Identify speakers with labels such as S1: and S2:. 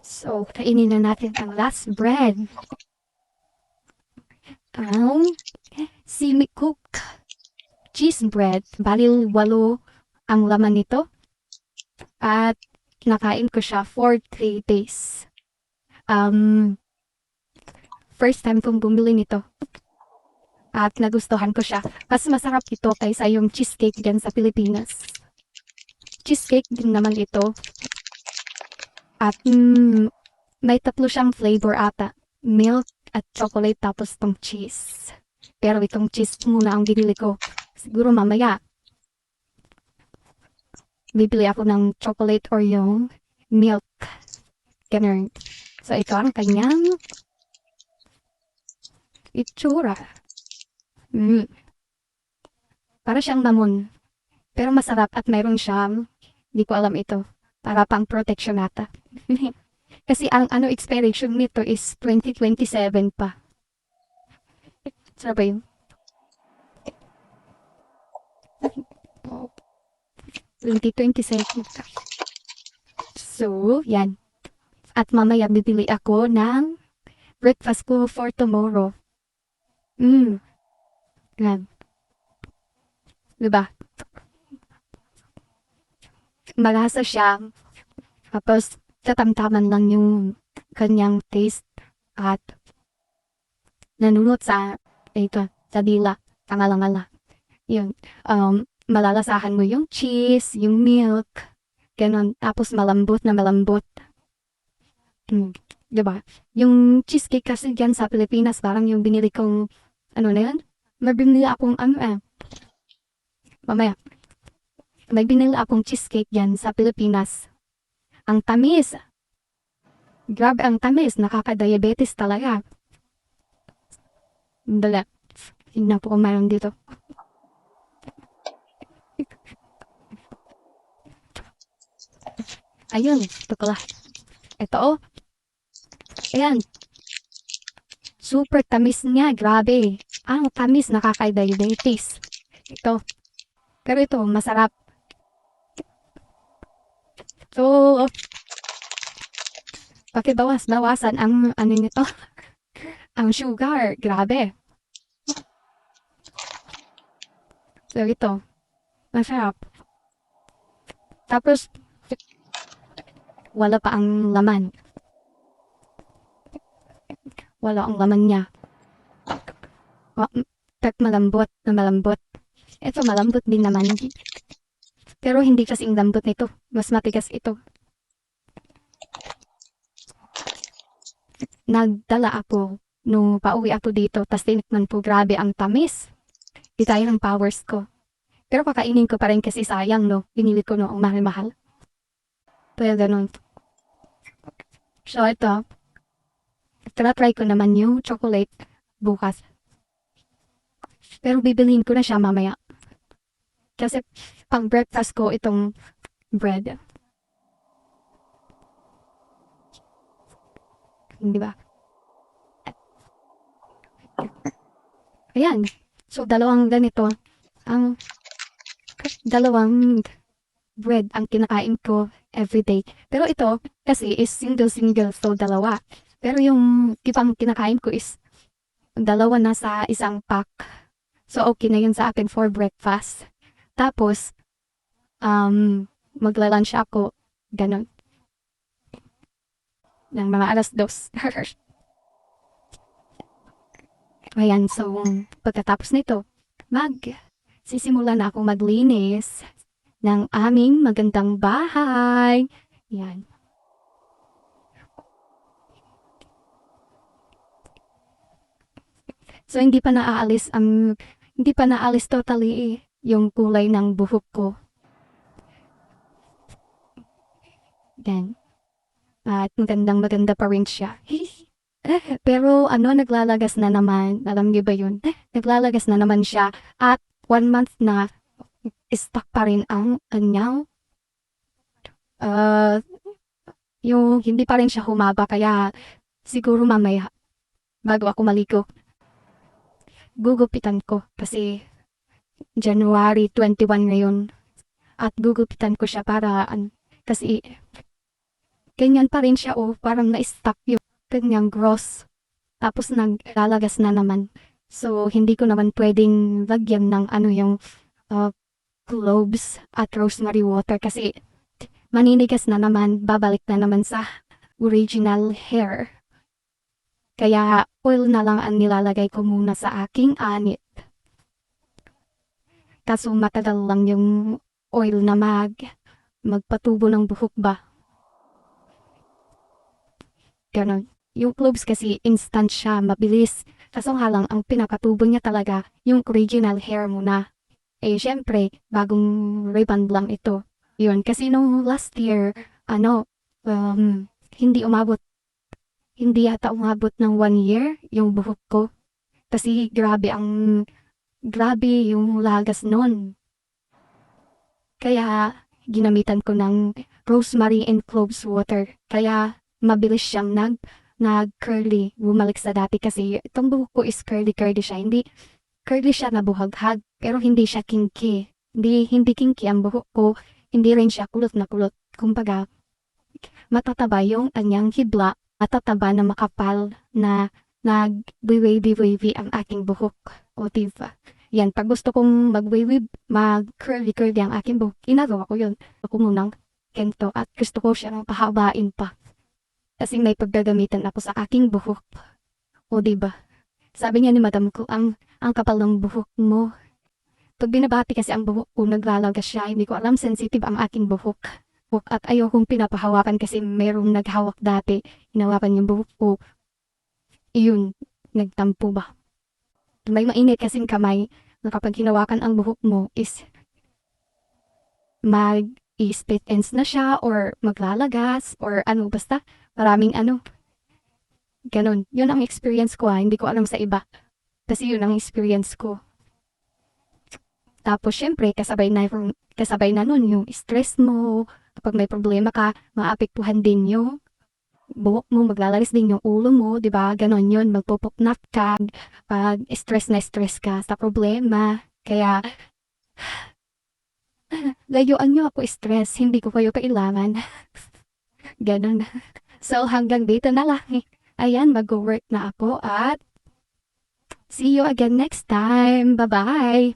S1: So, kainin na natin ang last bread. Ang Simi Cook cheese bread. Bali, 8 ang laman nito. At kinakain ko siya for 3 days. First time kong bumili nito. At nagustuhan ko siya. Mas masarap ito kaysa yung cheesecake dyan sa Pilipinas. Cheesecake din naman ito. At may 3 siyang flavor ata. Milk at chocolate tapos tong cheese. Pero itong cheese muna ang binili ko. Siguro mamaya bibili ako ng chocolate or yung milk. Ganun. So ito ang kanyang itsura. Para siyang lemon. Pero masarap at mayroon siyang, hindi ko alam ito, para pang protection ata. Kasi ang expiration nito is 2027 pa. Sarap ba yun? 2027. So, yan. At mamaya bibili ako ng breakfast ko for tomorrow. Yan. Diba? Malasa siya. Tapos, tatamtaman lang yung kanyang taste at nanunot sa sa dila, tangala-ngala. Yun. Malalasahan mo yung cheese, yung milk, ganon. Tapos malambot na malambot. Diba? Yung cheesecake kasi dyan sa Pilipinas, parang yung binili kong, ano na yan? May binili akong mamaya. May binili akong cheesecake dyan sa Pilipinas. Ang tamis. Grabe ang tamis. Nakaka-diabetes talaga. Dala. Tingnan po kung mayroon dito. Ayun. Ito pala. Ito oh. Ayan. Super tamis niya. Grabe. Ang tamis. Nakaka-diabetes. Ito. Pero ito, masarap. So, pakibawas-bawasan ang nito. Ang sugar. Grabe. So, ito. Masarap. Tapos, wala pa ang laman. Wala ang laman niya. Malambot na malambot. Ito malambot din naman. Pero hindi kasing lambot nito. Mas matigas ito. Nagdala ako nung pauwi ako dito. Tas tinikman po, grabe ang tamis. Di tayo ng powers ko. Pero kakainin ko pa rin kasi sayang, no? Binili ko noong mahal-mahal. Kaya ganun. So ito. Try ko naman yung chocolate bukas. Pero bibilhin ko na siya mamaya. Kasi pang breakfast ko itong bread. Di ba? Ayan. So, dalawang ganito. Ang dalawang bread ang kinakain ko everyday. Pero ito, kasi is single-single. So, dalawa. Pero yung ibang kinakain ko is dalawa na sa isang pack. So, okay na yun sa akin for breakfast. Tapos, magla-lunch ako. Ganon. Ng mga alas 2. Ayan, so, pagkatapos nito, sisimula na akong maglinis ng aming magandang bahay. Yan. So, hindi pa naalis totally yung kulay ng buhok ko. Yan. At maganda pa rin siya. Pero naglalagas na naman. Alam niyo ba yun? Naglalagas na naman siya. At 1 month na, stuck pa rin ang kanyang yung hindi pa rin siya humaba. Kaya siguro mamaya, bago ako maligo, gugupitan ko. Kasi January 21 ngayon. At gugupitan ko siya para, kasi ganyan pa rin siya o parang na-stuck yung kanyang gross. Tapos naglalagas na naman. So, hindi ko naman pwedeng lagyan ng ano yung uh, cloves at rosemary water kasi maninigas na naman, babalik na naman sa original hair. Kaya oil na lang ang nilalagay ko muna sa aking anit. Kaso matagal lang yung oil na magpatubo ng buhok ba. Ganon. Yung cloves kasi instant siya, mabilis. Kaso nga lang, ang pinakatubo niya talaga, yung original hair mo na. Eh, syempre, bagong reband lang ito. Yun, kasi nung last year, hindi hindi yata umabot ng 1 year yung buhok ko. Kasi grabe yung lagas nun. Kaya, ginamitan ko ng rosemary and cloves water. Kaya, mabilis siyang nag-curly, bumalik sa dati kasi itong buhok ko is curly siya. Hindi, curly siya na buhaghag, pero hindi siya kinky. Hindi kinky ang buhok ko, hindi rin siya kulot na kulot. Kumbaga, matataba yung kanyang hibla, matataba na makapal na nag-wavy ang aking buhok. O diba? Yan, pag gusto kong mag-wavy, mag-curly ang aking buhok, ginagawa ko yun. Ako munang kento at gusto ko siya ng pahabain pa. Kasi may paggagamitan ako sa aking buhok. O diba? Sabi niya ni madam ko, ang kapal ng buhok mo. Pag binabati kasi ang buhok ko, naglalagas siya. Hindi ko alam, sensitive ang aking buhok. At ayokong pinapahawakan kasi mayroong naghawak dati. Hinawakan yung buhok ko. Iyon, nagtampo ba? May mainit kasing kamay na kapag hinawakan ang buhok mo is mag-split ends na siya or maglalagas or ano, basta maraming ano. Ganon. Yun ang experience ko Hindi ko alam sa iba. Kasi yun ang experience ko. Tapos syempre, kasabay na nun yung stress mo. Kapag may problema ka, maapektuhan din yung buhok mo, maglalalis din yung ulo mo, di ba? Ganon yun, magpupuknak ka pag stress ka sa problema. Kaya, layuan nyo ako stress, hindi ko kayo kailangan. Ganon. So, hanggang dito na lang. Ayan, mag-work na ako at see you again next time. Bye-bye!